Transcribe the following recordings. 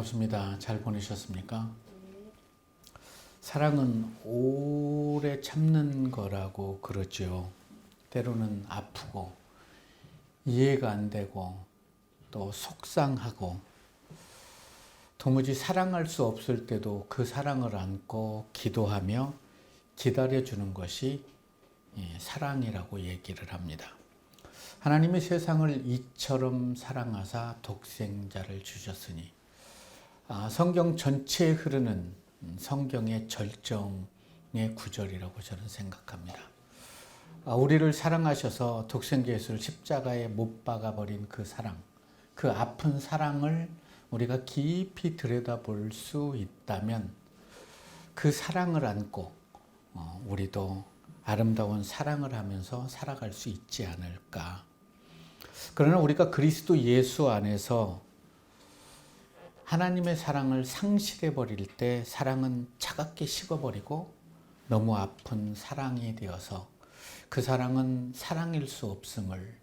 반갑습니다. 잘 보내셨습니까? 사랑은 오래 참는 거라고 그러죠. 때로는 아프고 이해가 안 되고 또 속상하고 도무지 사랑할 수 없을 때도 그 사랑을 안고 기도하며 기다려주는 것이 사랑이라고 얘기를 합니다. 하나님이 세상을 이처럼 사랑하사 독생자를 주셨으니 성경 전체에 흐르는 성경의 절정의 구절이라고 저는 생각합니다. 우리를 사랑하셔서 독생자 예수를 십자가에 못 박아버린 그 사랑, 그 아픈 사랑을 우리가 깊이 들여다볼 수 있다면 그 사랑을 안고 우리도 아름다운 사랑을 하면서 살아갈 수 있지 않을까. 그러나 우리가 그리스도 예수 안에서 하나님의 사랑을 상실해 버릴 때 사랑은 차갑게 식어버리고 너무 아픈 사랑이 되어서 그 사랑은 사랑일 수 없음을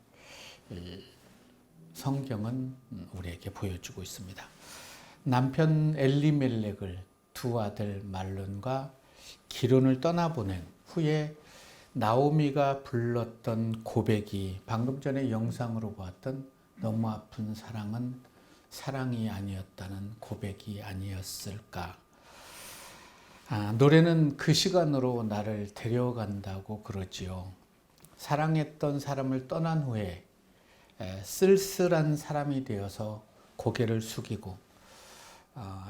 성경은 우리에게 보여주고 있습니다. 남편 엘리멜렉을 두 아들 말론과 기론을 떠나보낸 후에 나오미가 불렀던 고백이 방금 전에 영상으로 보았던 너무 아픈 사랑은 사랑이 아니었다는 고백이 아니었을까. 노래는 그 시간으로 나를 데려간다고 그러지요. 사랑했던 사람을 떠난 후에 쓸쓸한 사람이 되어서 고개를 숙이고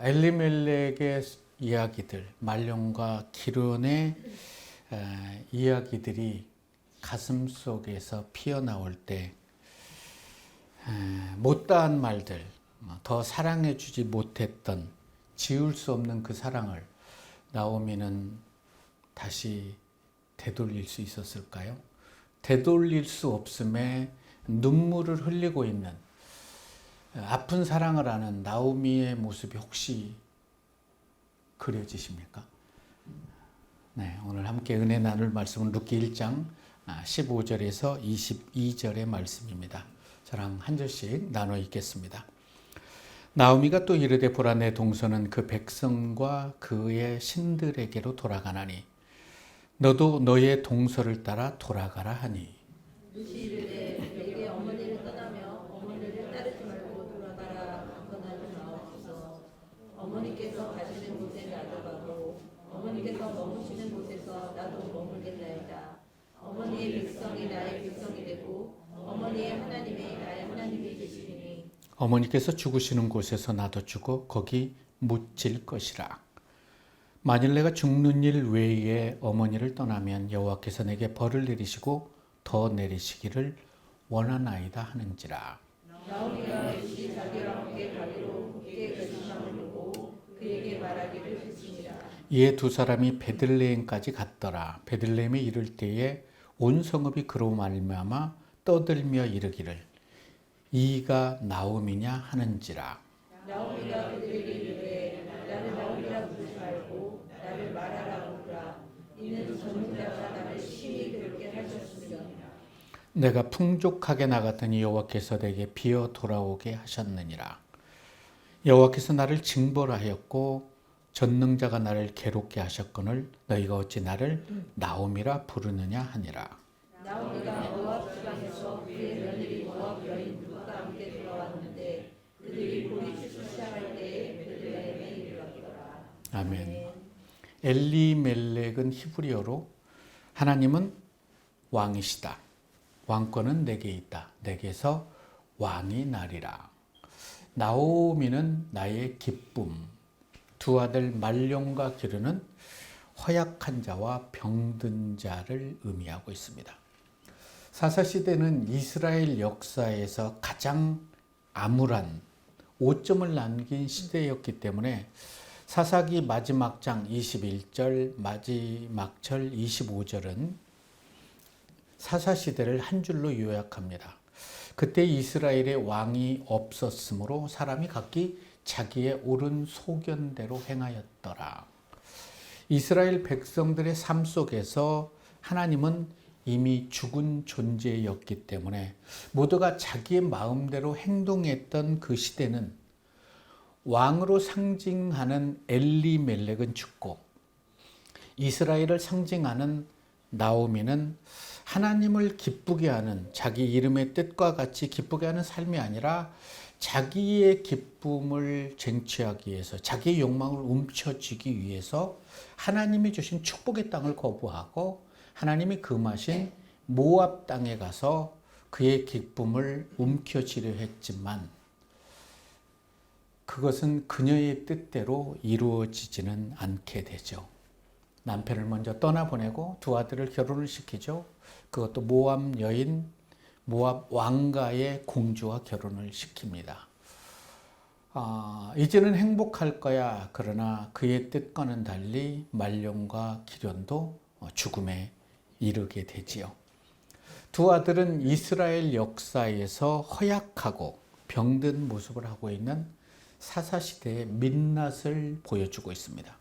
엘리멜렉의 이야기들, 말론과 기론의 이야기들이 가슴 속에서 피어나올 때 못다한 말들, 더 사랑해 주지 못했던 지울 수 없는 그 사랑을 나오미는 다시 되돌릴 수 있었을까요? 되돌릴 수 없음에 눈물을 흘리고 있는 아픈 사랑을 아는 나오미의 모습이 혹시 그려지십니까? 네, 오늘 함께 은혜 나눌 말씀은 룻기 1장 15절에서 22절의 말씀입니다. 저랑 한 절씩 나눠 읽겠습니다. 나오미가 또 이르되 보라 내 동서는 그 백성과 그의 신들에게로 돌아가나니 너도 너의 동서를 따라 돌아가라 하니 이르되 내게 어머니를 떠나며 어머니를 따르지 말고 돌아가라 하거나는 마옵소서. 어머니께서 가시는 곳에 나도 가고 어머니께서 머무시는 곳에서 나도 머물겠나이다. 어머니의 백성이 나의 백성이 되고 어머니의 하나님이 나의 하나님이 되시리니 어머니께서 죽으시는 곳에서 나도 죽어 거기 묻힐 것이라. 만일 내가 죽는 일 외에 어머니를 떠나면 여호와께서 내게 벌을 내리시고 더 내리시기를 원하나이다 하는지라. 나오미가 이시 자기와 함께 가기로 굳게 결심함을 보고 그에게 말하기를 했습니다. 이에 두 사람이 베들레헴까지 갔더라. 베들레헴에 이를 때에 온 성읍이 그로 말미암아 떠들며 이르기를 이가 나오미냐 하는지라. 나오미가 그들에게 이르되 나를 나오미라 부르지 말고 나를 마라라 부르라. 이는 전능자가 나를 심히 괴롭게 하셨습니다. 내가 풍족하게 나갔더니 여호와께서 내게 비어 돌아오게 하셨느니라. 여호와께서 나를 징벌하였고 전능자가 나를 괴롭게 하셨거늘 너희가 어찌 나를 나오미라 부르느냐 하니라. 나오미가 모압 지방에서 그의 며느리 모압 여인 룻과 함께 돌아왔는데 그들이 보리추수 시작할 때에 베들레헴에 이르렀더라. 아멘. 엘리멜렉은 히브리어로 하나님은 왕이시다. 왕권은 내게 있다. 내게서 왕이 나리라. 나오미는 나의 기쁨. 두 아들 말론과 기르는 허약한 자와 병든 자를 의미하고 있습니다. 사사시대는 이스라엘 역사에서 가장 암울한 오점을 남긴 시대였기 때문에 사사기 마지막 장 21절, 마지막 절 25절은 사사시대를 한 줄로 요약합니다. 그때 이스라엘에 왕이 없었으므로 사람이 각기 자기의 옳은 소견대로 행하였더라. 이스라엘 백성들의 삶 속에서 하나님은 이미 죽은 존재였기 때문에 모두가 자기의 마음대로 행동했던 그 시대는 왕으로 상징하는 엘리멜렉은 죽고 이스라엘을 상징하는 나오미는 하나님을 기쁘게 하는 자기 이름의 뜻과 같이 기쁘게 하는 삶이 아니라 자기의 기쁨을 쟁취하기 위해서 자기의 욕망을 움켜쥐기 위해서 하나님이 주신 축복의 땅을 거부하고 하나님이 금하신 모압 땅에 가서 그의 기쁨을 움켜쥐려 했지만 그것은 그녀의 뜻대로 이루어지지는 않게 되죠. 남편을 먼저 떠나보내고 두 아들을 결혼을 시키죠. 그것도 모압 여인, 모압 왕가의 공주와 결혼을 시킵니다. 이제는 행복할 거야. 그러나 그의 뜻과는 달리 말론과 기련도 죽음에 이르게 되지요. 두 아들은 이스라엘 역사에서 허약하고 병든 모습을 하고 있는 사사시대의 민낯을 보여주고 있습니다.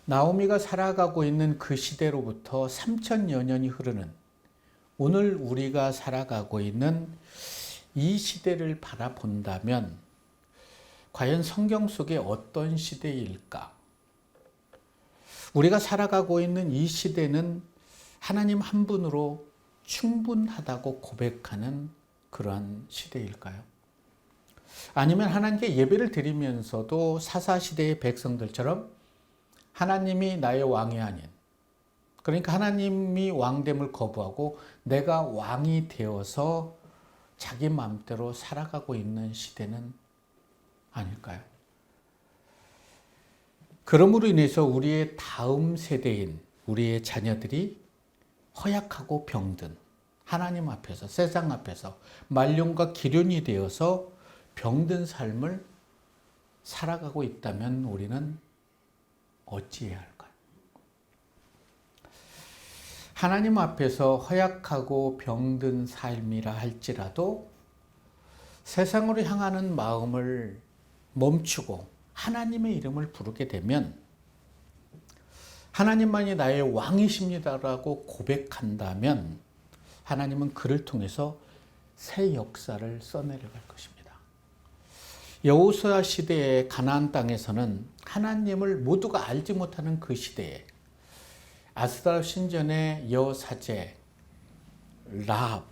나오미가 살아가고 있는 그 시대로부터 3000여 년이 흐르는 오늘 우리가 살아가고 있는 이 시대를 바라본다면 과연 성경 속에 어떤 시대일까? 우리가 살아가고 있는 이 시대는 하나님 한 분으로 충분하다고 고백하는 그러한 시대일까요? 아니면 하나님께 예배를 드리면서도 사사시대의 백성들처럼 하나님이 나의 왕이 아닌, 그러니까 하나님이 왕됨을 거부하고 내가 왕이 되어서 자기 마음대로 살아가고 있는 시대는 아닐까요? 그러므로 인해서 우리의 다음 세대인 우리의 자녀들이 허약하고 병든 하나님 앞에서 세상 앞에서 말론과 기련이 되어서 병든 삶을 살아가고 있다면 우리는 어찌해야 할까요? 하나님 앞에서 허약하고 병든 삶이라 할지라도 세상으로 향하는 마음을 멈추고 하나님의 이름을 부르게 되면 하나님만이 나의 왕이십니다라고 고백한다면 하나님은 그를 통해서 새 역사를 써내려갈 것입니다. 여호수아 시대의 가나안 땅에서는 하나님을 모두가 알지 못하는 그 시대에 아스라 신전의 여사제 라합,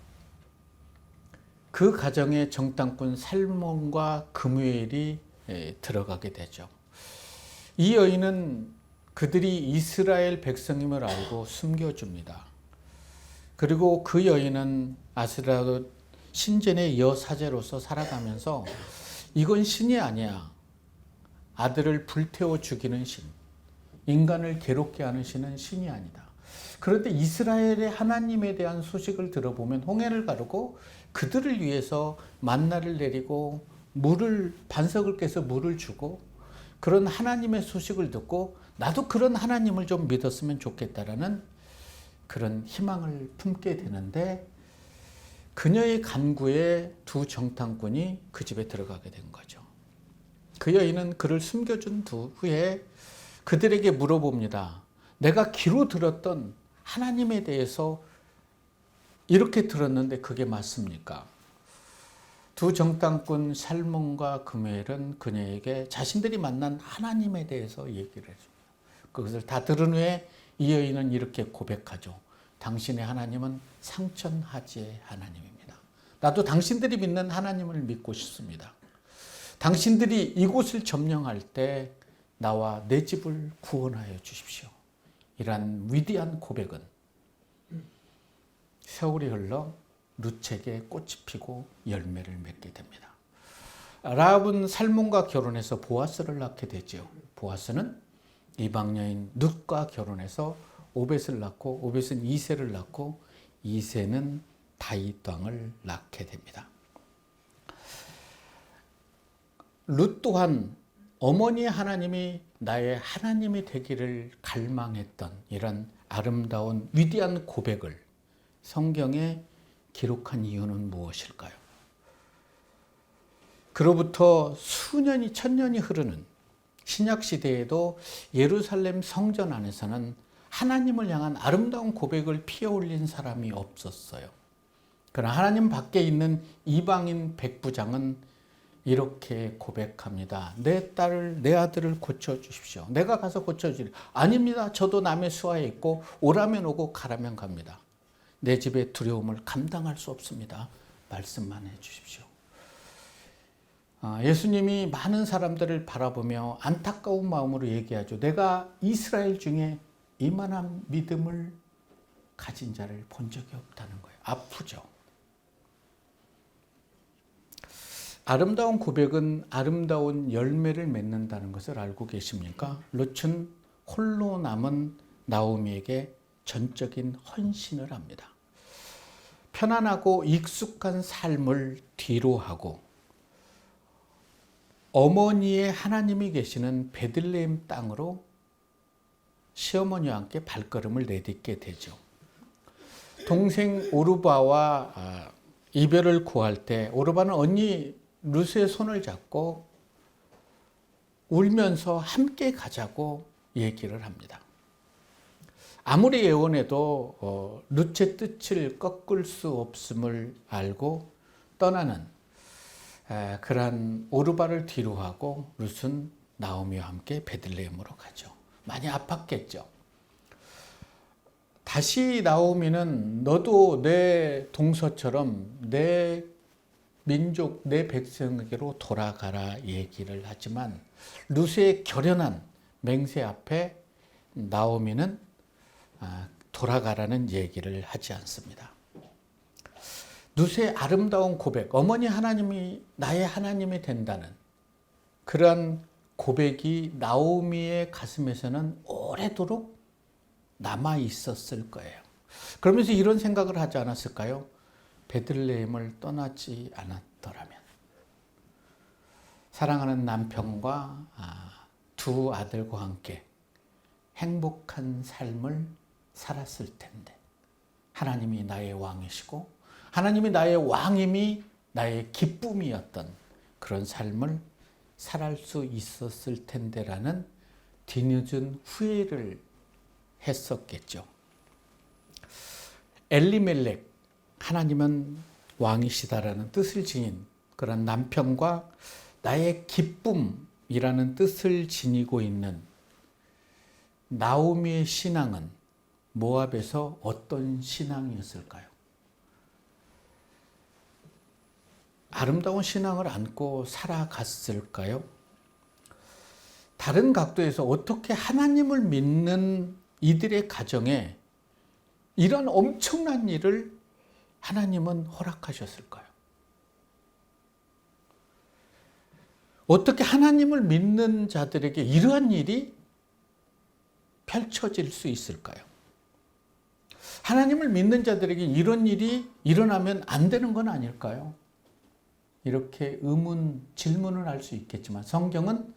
그 가정에 정탐꾼 살몬과 그무엘이 들어가게 되죠. 이 여인은 그들이 이스라엘 백성임을 알고 숨겨줍니다. 그리고 그 여인은 아스라 신전의 여사제로서 살아가면서 이건 신이 아니야. 아들을 불태워 죽이는 신, 인간을 괴롭게 하는 신은 신이 아니다. 그런데 이스라엘의 하나님에 대한 소식을 들어보면 홍해를 가르고 그들을 위해서 만나를 내리고 반석을 깨서 물을 주고 그런 하나님의 소식을 듣고 나도 그런 하나님을 좀 믿었으면 좋겠다라는 그런 희망을 품게 되는데 그녀의 간구에 두 정탐꾼이 그 집에 들어가게 된 거죠. 그 여인은 그를 숨겨준 후에 그들에게 물어봅니다. 내가 귀로 들었던 하나님에 대해서 이렇게 들었는데 그게 맞습니까? 두 정탐꾼 살몬과 그무엘은 그녀에게 자신들이 만난 하나님에 대해서 얘기를 해줍니다. 그것을 다 들은 후에 이 여인은 이렇게 고백하죠. 당신의 하나님은 상천하지의 하나님입니다. 나도 당신들이 믿는 하나님을 믿고 싶습니다. 당신들이 이곳을 점령할 때 나와 내 집을 구원하여 주십시오. 이러한 위대한 고백은 세월이 흘러 룻에게 꽃이 피고 열매를 맺게 됩니다. 라합은 살몬과 결혼해서 보아스를 낳게 되죠. 보아스는 이방 여인 룻과 결혼해서 오벳을 낳고 오벳은 이새를 낳고 이새는 다윗 왕을 낳게 됩니다. 룻 또한 어머니의 하나님이 나의 하나님이 되기를 갈망했던 이런 아름다운 위대한 고백을 성경에 기록한 이유는 무엇일까요? 그로부터 수년이 천년이 흐르는 신약 시대에도 예루살렘 성전 안에서는 하나님을 향한 아름다운 고백을 피어올린 사람이 없었어요. 그러나 하나님 밖에 있는 이방인 백부장은 이렇게 고백합니다. 내 딸을, 내 아들을 고쳐주십시오. 내가 가서 고쳐주리. 아닙니다. 저도 남의 수하에 있고 오라면 오고 가라면 갑니다. 내 집의 두려움을 감당할 수 없습니다. 말씀만 해주십시오. 예수님이 많은 사람들을 바라보며 안타까운 마음으로 얘기하죠. 내가 이스라엘 중에 이만한 믿음을 가진 자를 본 적이 없다는 거예요. 아프죠. 아름다운 고백은 아름다운 열매를 맺는다는 것을 알고 계십니까? 룻은 홀로 남은 나오미에게 전적인 헌신을 합니다. 편안하고 익숙한 삶을 뒤로하고 어머니의 하나님이 계시는 베들레헴 땅으로 시어머니와 함께 발걸음을 내딛게 되죠. 동생 오르바와 이별을 구할 때 오르바는 언니 룻의 손을 잡고 울면서 함께 가자고 얘기를 합니다. 아무리 예언해도 룻의 뜻을 꺾을 수 없음을 알고 떠나는 그러한 오르바를 뒤로하고 룻은 나오미와 함께 베들레헴으로 가죠. 많이 아팠겠죠. 다시 나오미는 너도 내 동서처럼 내 민족, 내 백성에게로 돌아가라 얘기를 하지만 룻의 결연한 맹세 앞에 나오미는 돌아가라는 얘기를 하지 않습니다. 룻의 아름다운 고백, 어머니 하나님이 나의 하나님이 된다는 그러한 고백이 나오미의 가슴에서는 오래도록 남아 있었을 거예요. 그러면서 이런 생각을 하지 않았을까요? 베들레헴을 떠나지 않았더라면 사랑하는 남편과 두 아들과 함께 행복한 삶을 살았을 텐데 하나님이 나의 왕이시고 하나님이 나의 왕임이 나의 기쁨이었던 그런 삶을 살할 수 있었을 텐데라는 뒤늦은 후회를 했었겠죠. 엘리멜렉, 하나님은 왕이시다라는 뜻을 지닌 그런 남편과 나의 기쁨이라는 뜻을 지니고 있는 나오미의 신앙은 모압에서 어떤 신앙이었을까요? 아름다운 신앙을 안고 살아갔을까요? 다른 각도에서 어떻게 하나님을 믿는 이들의 가정에 이런 엄청난 일을 하나님은 허락하셨을까요? 어떻게 하나님을 믿는 자들에게 이러한 일이 펼쳐질 수 있을까요? 하나님을 믿는 자들에게 이런 일이 일어나면 안 되는 건 아닐까요? 이렇게 질문을 할 수 있겠지만 성경은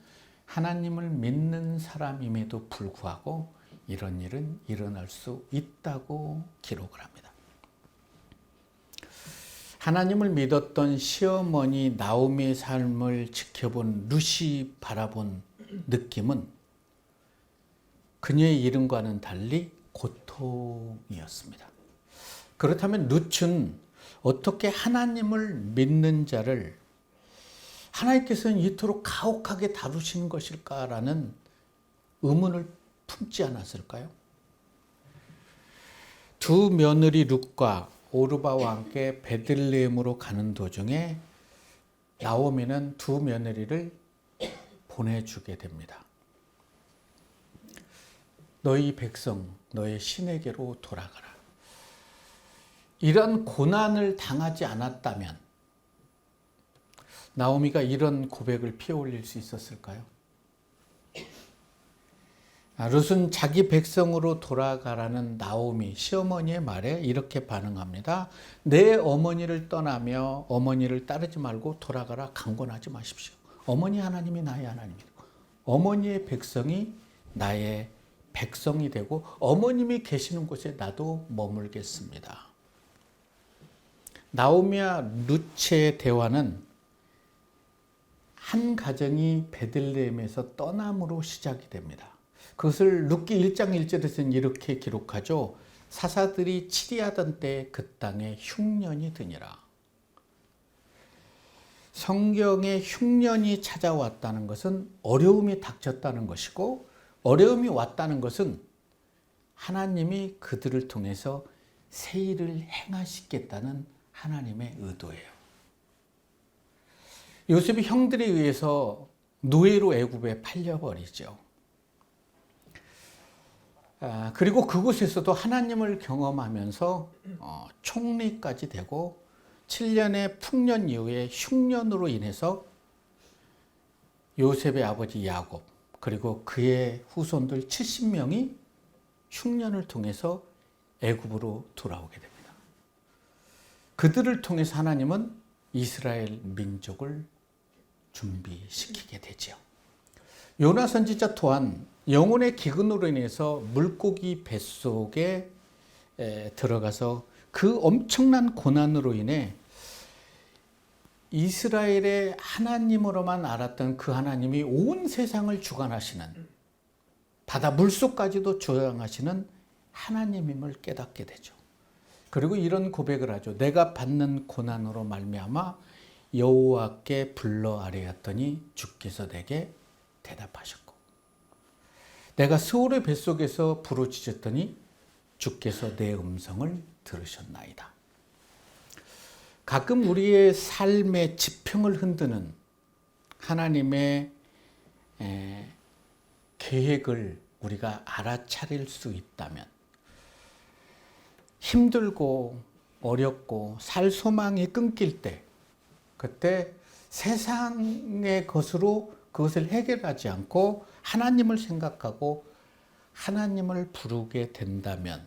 하나님을 믿는 사람임에도 불구하고 이런 일은 일어날 수 있다고 기록을 합니다. 하나님을 믿었던 시어머니 나오미의 삶을 지켜본 룻이 바라본 느낌은 그녀의 이름과는 달리 고통이었습니다. 그렇다면 룻은 어떻게 하나님을 믿는 자를 하나님께서는 이토록 가혹하게 다루시는 것일까라는 의문을 품지 않았을까요? 두 며느리 룻과 오르바와 함께 베들레헴으로 가는 도중에 나오미는 두 며느리를 보내주게 됩니다. 너희 백성, 너의 신에게로 돌아가라. 이런 고난을 당하지 않았다면 나오미가 이런 고백을 피어올릴 수 있었을까요? 룻은 자기 백성으로 돌아가라는 나오미 시어머니의 말에 이렇게 반응합니다. 내 어머니를 떠나며 어머니를 따르지 말고 돌아가라. 강권하지 마십시오. 어머니 하나님이 나의 하나님이고 어머니의 백성이 나의 백성이 되고 어머님이 계시는 곳에 나도 머물겠습니다. 나오미와 룻의 대화는 한 가정이 베들레헴에서 떠남으로 시작이 됩니다. 그것을 룻기 1장 1절에서는 이렇게 기록하죠. 사사들이 치리하던 때 그 땅에 흉년이 드니라. 성경에 흉년이 찾아왔다는 것은 어려움이 닥쳤다는 것이고, 어려움이 왔다는 것은 하나님이 그들을 통해서 새 일을 행하시겠다는 하나님의 의도예요. 요셉이 형들에 의해서 노예로 애굽에 팔려버리죠. 그리고 그곳에서도 하나님을 경험하면서 총리까지 되고 7년의 풍년 이후에 흉년으로 인해서 요셉의 아버지 야곱 그리고 그의 후손들 70명이 흉년을 통해서 애굽으로 돌아오게 됩니다. 그들을 통해서 하나님은 이스라엘 민족을 준비시키게 되죠. 요나 선지자 또한 영혼의 기근으로 인해서 물고기 뱃속에 들어가서 그 엄청난 고난으로 인해 이스라엘의 하나님으로만 알았던 그 하나님이 온 세상을 주관하시는, 바다 물속까지도 조장하시는 하나님임을 깨닫게 되죠. 그리고 이런 고백을 하죠. 내가 받는 고난으로 말미암아 여호와께 불러 아뢰었더니 주께서 내게 대답하셨고, 내가 스올의 뱃속에서 부르짖었더니 주께서 내 음성을 들으셨나이다. 가끔 우리의 삶의 지평을 흔드는 하나님의 계획을 우리가 알아차릴 수 있다면, 힘들고 어렵고 살 소망이 끊길 때, 그때 세상의 것으로 그것을 해결하지 않고 하나님을 생각하고 하나님을 부르게 된다면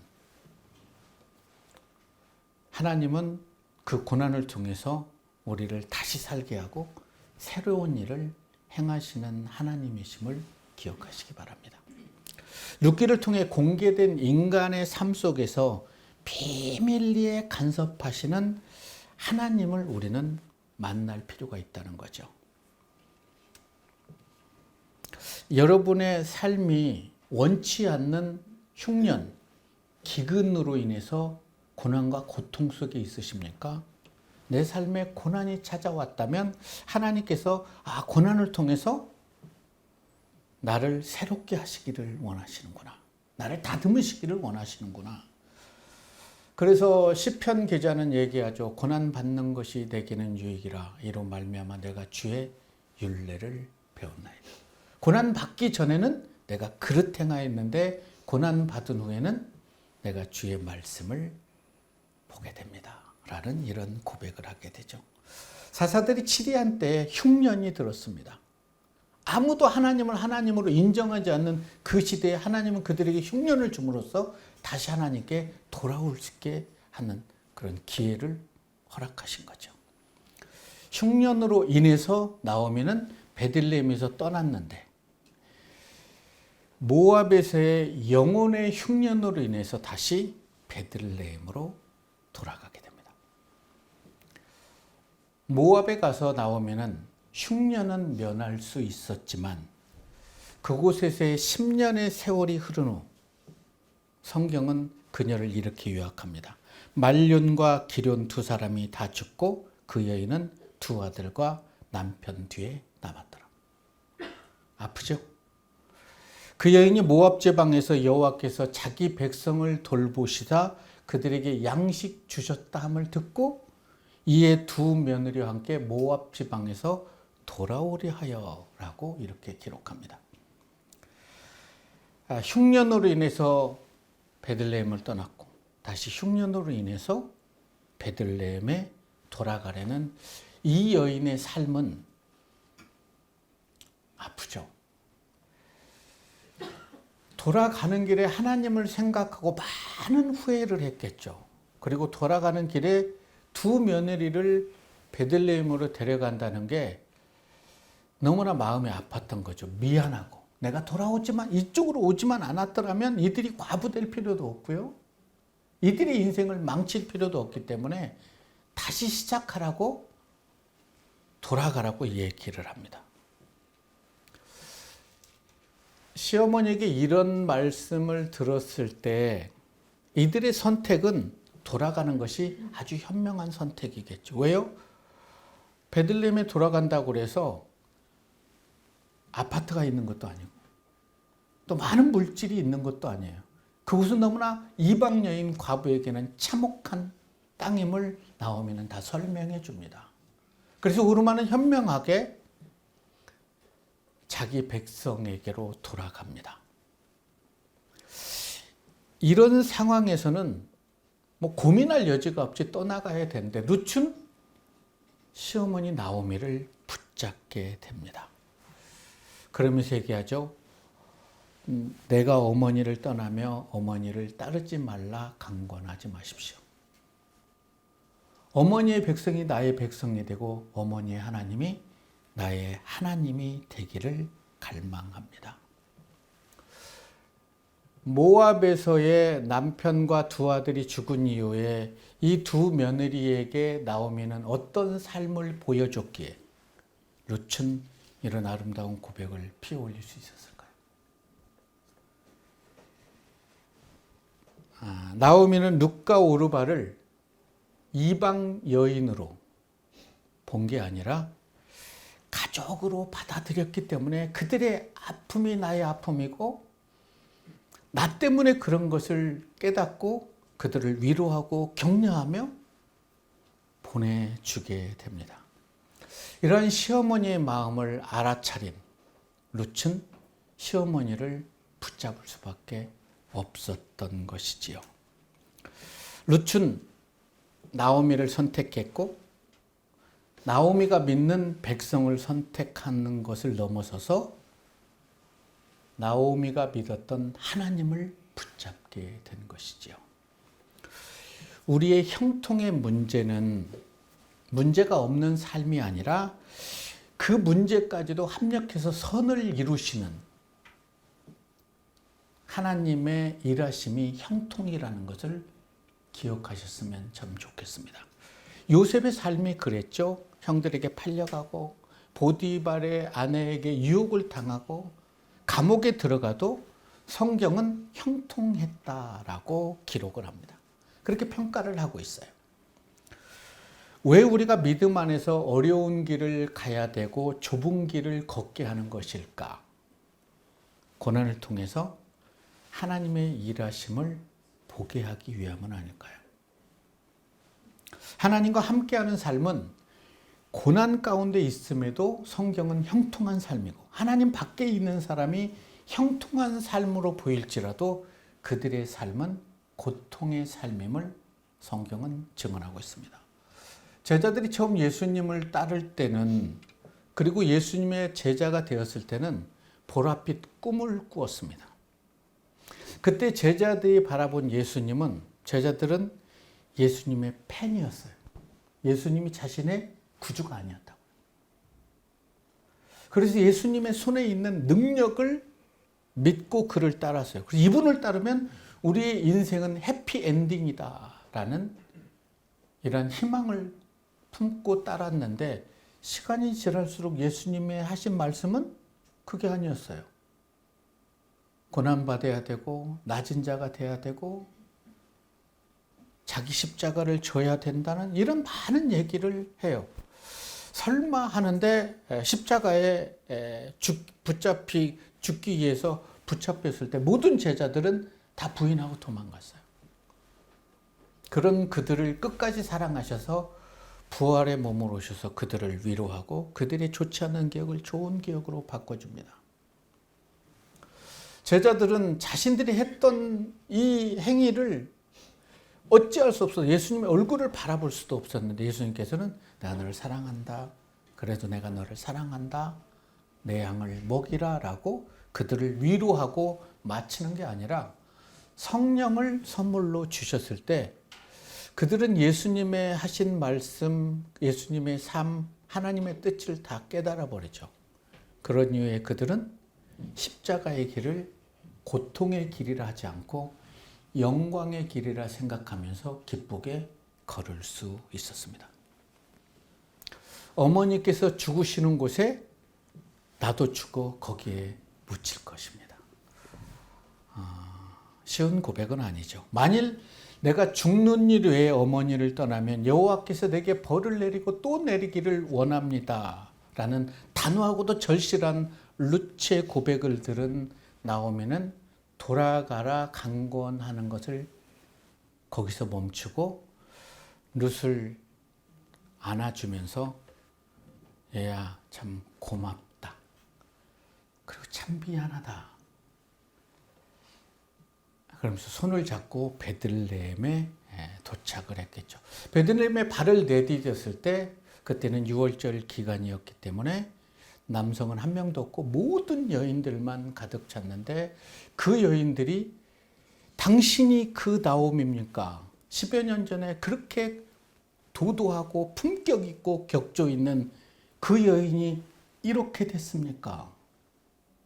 하나님은 그 고난을 통해서 우리를 다시 살게 하고 새로운 일을 행하시는 하나님이심을 기억하시기 바랍니다. 룻기를 통해 공개된 인간의 삶 속에서 비밀리에 간섭하시는 하나님을 우리는 만날 필요가 있다는 거죠. 여러분의 삶이 원치 않는 흉년, 기근으로 인해서 고난과 고통 속에 있으십니까? 내 삶에 고난이 찾아왔다면 하나님께서 고난을 통해서 나를 새롭게 하시기를 원하시는구나. 나를 다듬으시기를 원하시는구나. 그래서 시편 기자는 얘기하죠. 고난 받는 것이 내게는 유익이라. 이로 말미암아 내가 주의 율례를 배웠나이다. 고난 받기 전에는 내가 그릇 행하였는데 고난 받은 후에는 내가 주의 말씀을 보게 됩니다. 라는 이런 고백을 하게 되죠. 사사들이 치리한 때 흉년이 들었습니다. 아무도 하나님을 하나님으로 인정하지 않는 그 시대에 하나님은 그들에게 흉년을 줌으로써 다시 하나님께 돌아올 수 있게 하는 그런 기회를 허락하신 거죠. 흉년으로 인해서 나오미는 베들레헴에서 떠났는데 모압에서의 영혼의 흉년으로 인해서 다시 베들레헴으로 돌아가게 됩니다. 모압에 가서 나오면은 흉년은 면할 수 있었지만 그곳에서의 10년의 세월이 흐른 후 성경은 그녀를 이렇게 요약합니다. 말륜과 기륜 두 사람이 다 죽고 그 여인은 두 아들과 남편 뒤에 남았더라. 아프죠? 그 여인이 모압 지방에서 여호와께서 자기 백성을 돌보시다 그들에게 양식 주셨다 함을 듣고 이에 두 며느리와 함께 모압 지방에서 돌아오려 하여 라고 이렇게 기록합니다. 흉년으로 인해서 베들레헴을 떠났고 다시 흉년으로 인해서 베들레헴에 돌아가려는 이 여인의 삶은 아프죠. 돌아가는 길에 하나님을 생각하고 많은 후회를 했겠죠. 그리고 돌아가는 길에 두 며느리를 베들레헴으로 데려간다는 게 너무나 마음이 아팠던 거죠. 미안하고 내가 돌아오지만 이쪽으로 오지만 않았더라면 이들이 과부될 필요도 없고요. 이들의 인생을 망칠 필요도 없기 때문에 다시 시작하라고 돌아가라고 얘기를 합니다. 시어머니에게 이런 말씀을 들었을 때 이들의 선택은 돌아가는 것이 아주 현명한 선택이겠죠. 왜요? 베들레헴에 돌아간다고 그래서 아파트가 있는 것도 아니고 또 많은 물질이 있는 것도 아니에요. 그곳은 너무나 이방 여인 과부에게는 참혹한 땅임을 나오미는 다 설명해 줍니다. 그래서 오르마는 현명하게 자기 백성에게로 돌아갑니다. 이런 상황에서는 뭐 고민할 여지가 없이 떠나가야 되는데 룻은 시어머니 나오미를 붙잡게 됩니다. 그러면서 얘기하죠. 내가 어머니를 떠나며 어머니를 따르지 말라 강권하지 마십시오. 어머니의 백성이 나의 백성이 되고 어머니의 하나님이 나의 하나님이 되기를 갈망합니다. 모압에서의 남편과 두 아들이 죽은 이후에 이 두 며느리에게 나오미는 어떤 삶을 보여줬기에 룻은 이런 아름다운 고백을 피어올릴 수 있었을까요? 나오미는 룻과 오르바를 이방 여인으로 본 게 아니라 가족으로 받아들였기 때문에 그들의 아픔이 나의 아픔이고 나 때문에 그런 것을 깨닫고 그들을 위로하고 격려하며 보내주게 됩니다. 이러한 시어머니의 마음을 알아차린 룻은 시어머니를 붙잡을 수밖에 없었던 것이지요. 룻은 나오미를 선택했고 나오미가 믿는 백성을 선택하는 것을 넘어서서 나오미가 믿었던 하나님을 붙잡게 된 것이지요. 우리의 형통의 문제는 문제가 없는 삶이 아니라 그 문제까지도 합력해서 선을 이루시는 하나님의 일하심이 형통이라는 것을 기억하셨으면 참 좋겠습니다. 요셉의 삶이 그랬죠. 형들에게 팔려가고 보디발의 아내에게 유혹을 당하고 감옥에 들어가도 성경은 형통했다라고 기록을 합니다. 그렇게 평가를 하고 있어요. 왜 우리가 믿음 안에서 어려운 길을 가야 되고 좁은 길을 걷게 하는 것일까? 고난을 통해서 하나님의 일하심을 보게 하기 위함은 아닐까요? 하나님과 함께하는 삶은 고난 가운데 있음에도 성경은 형통한 삶이고 하나님 밖에 있는 사람이 형통한 삶으로 보일지라도 그들의 삶은 고통의 삶임을 성경은 증언하고 있습니다. 제자들이 처음 예수님을 따를 때는 그리고 예수님의 제자가 되었을 때는 보랏빛 꿈을 꾸었습니다. 그때 제자들이 바라본 제자들은 예수님의 팬이었어요. 예수님이 자신의 구주가 아니었다고. 그래서 예수님의 손에 있는 능력을 믿고 그를 따랐어요. 그래서 이분을 따르면 우리의 인생은 해피엔딩이다라는 이런 희망을 품고 따랐는데 시간이 지날수록 예수님의 하신 말씀은 그게 아니었어요. 고난받아야 되고 낮은 자가 돼야 되고 자기 십자가를 져야 된다는 이런 많은 얘기를 해요. 설마 하는데 십자가에 죽기 위해서 붙잡혔을 때 모든 제자들은 다 부인하고 도망갔어요. 그런 그들을 끝까지 사랑하셔서 부활의 몸으로 오셔서 그들을 위로하고 그들의 좋지 않은 기억을 좋은 기억으로 바꿔줍니다. 제자들은 자신들이 했던 이 행위를 어찌할 수 없어서 예수님의 얼굴을 바라볼 수도 없었는데 예수님께서는 내가 너를 사랑한다. 그래도 내가 너를 사랑한다. 내 양을 먹이라 라고 그들을 위로하고 마치는 게 아니라 성령을 선물로 주셨을 때 그들은 예수님의 하신 말씀, 예수님의 삶, 하나님의 뜻을 다 깨달아 버리죠. 그런 이유에 그들은 십자가의 길을 고통의 길이라 하지 않고 영광의 길이라 생각하면서 기쁘게 걸을 수 있었습니다. 어머니께서 죽으시는 곳에 나도 죽어 거기에 묻힐 것입니다. 쉬운 고백은 아니죠. 만일 내가 죽는 일 외에 어머니를 떠나면 여호와께서 내게 벌을 내리고 또 내리기를 원합니다. 라는 단호하고도 절실한 룻의 고백을 들은 나오미는 돌아가라 강권하는 것을 거기서 멈추고 룻을 안아주면서 얘야 참 고맙다. 그리고 참 미안하다. 그러면서 손을 잡고 베들레헴에 도착을 했겠죠. 베들레헴에 발을 내디뎠을 때 그때는 6월절 기간이었기 때문에 남성은 한 명도 없고 모든 여인들만 가득 찼는데 그 여인들이 당신이 그 나옴입니까? 10여 년 전에 그렇게 도도하고 품격 있고 격조 있는 그 여인이 이렇게 됐습니까?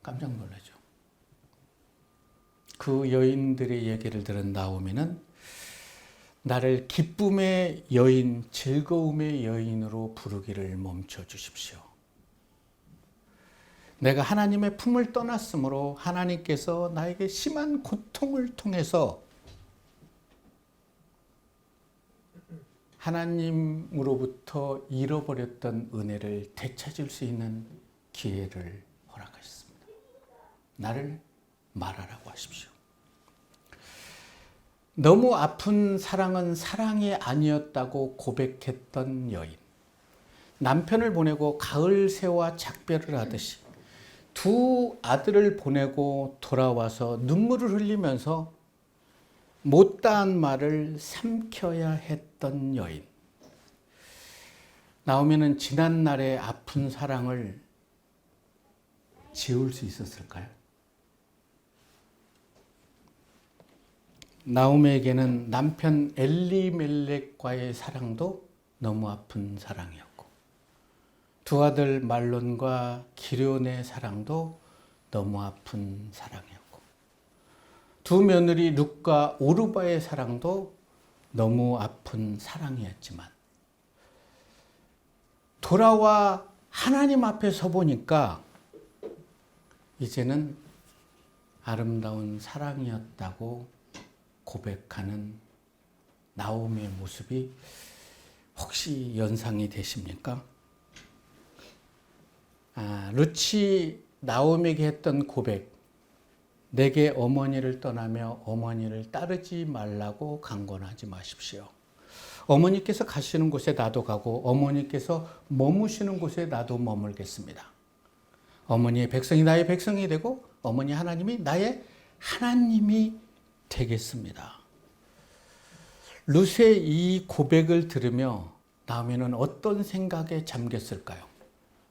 깜짝 놀라죠. 그 여인들의 얘기를 들은 나오미는 나를 기쁨의 여인, 즐거움의 여인으로 부르기를 멈춰 주십시오. 내가 하나님의 품을 떠났으므로 하나님께서 나에게 심한 고통을 통해서 하나님으로부터 잃어버렸던 은혜를 되찾을 수 있는 기회를 허락하셨습니다. 나를 말하라고 하십시오. 너무 아픈 사랑은 사랑이 아니었다고 고백했던 여인. 남편을 보내고 가을새와 작별을 하듯이 두 아들을 보내고 돌아와서 눈물을 흘리면서 못다한 말을 삼켜야 했던 여인. 나오미는 지난날의 아픈 사랑을 지울 수 있었을까요? 나오미에게는 남편 엘리멜렉과의 사랑도 너무 아픈 사랑이었고 두 아들 말론과 기럐의 사랑도 너무 아픈 사랑이었고 두 며느리 룻과 오르바의 사랑도 너무 아픈 사랑이었지만 돌아와 하나님 앞에 서 보니까 이제는 아름다운 사랑이었다고 고백하는 나오미의 모습이 혹시 연상이 되십니까? 룻이 나오미에게 했던 고백, 내게 어머니를 떠나며 어머니를 따르지 말라고 강권하지 마십시오. 어머니께서 가시는 곳에 나도 가고 어머니께서 머무시는 곳에 나도 머물겠습니다. 어머니의 백성이 나의 백성이 되고 어머니 하나님이 나의 하나님이 되겠습니다. 룻의 이 고백을 들으며 나오미는 어떤 생각에 잠겼을까요?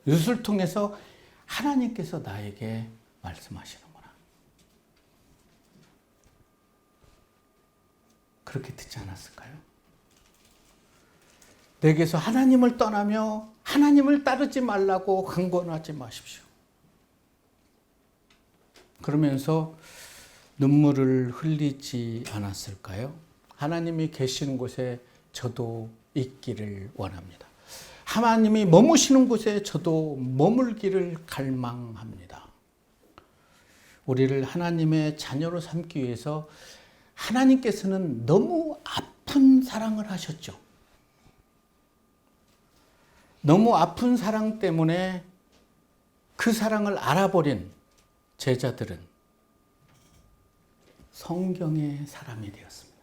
룻을 통해서 하나님께서 나에게 말씀하시는구나. 그렇게 듣지 않았을까요? 내게서 하나님을 떠나며 하나님을 따르지 말라고 강권하지 마십시오. 그러면서 눈물을 흘리지 않았을까요? 하나님이 계시는 곳에 저도 있기를 원합니다. 하나님이 머무시는 곳에 저도 머물기를 갈망합니다. 우리를 하나님의 자녀로 삼기 위해서 하나님께서는 너무 아픈 사랑을 하셨죠. 너무 아픈 사랑 때문에 그 사랑을 알아버린 제자들은 성경의 사람이 되었습니다.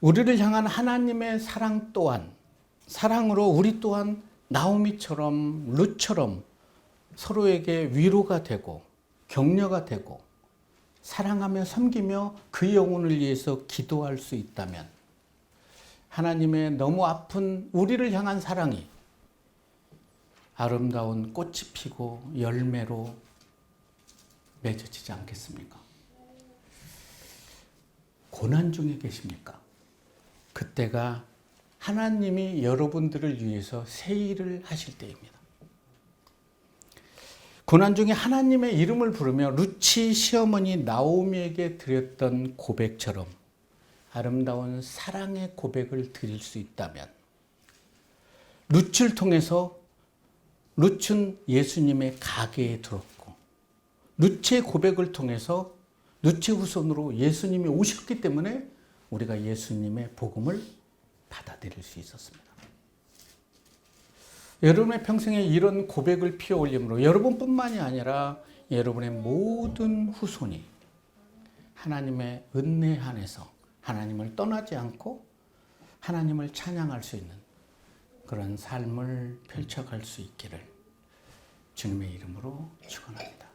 우리를 향한 하나님의 사랑 또한 사랑으로 우리 또한 나오미처럼 룻처럼 서로에게 위로가 되고 격려가 되고 사랑하며 섬기며 그 영혼을 위해서 기도할 수 있다면 하나님의 너무 아픈 우리를 향한 사랑이 아름다운 꽃이 피고 열매로 맺어지지 않겠습니까? 고난 중에 계십니까? 그때가 하나님이 여러분들을 위해서 새 일을 하실 때입니다. 고난 중에 하나님의 이름을 부르며 룻이 시어머니 나오미에게 드렸던 고백처럼 아름다운 사랑의 고백을 드릴 수 있다면 룻을 통해서 룻은 예수님의 가게에 들었고 룻의 고백을 통해서 누치 후손으로 예수님이 오셨기 때문에 우리가 예수님의 복음을 받아들일 수 있었습니다. 여러분의 평생에 이런 고백을 피워 올림으로 여러분뿐만이 아니라 여러분의 모든 후손이 하나님의 은혜 안에서 하나님을 떠나지 않고 하나님을 찬양할 수 있는 그런 삶을 펼쳐갈 수 있기를 주님의 이름으로 축원합니다.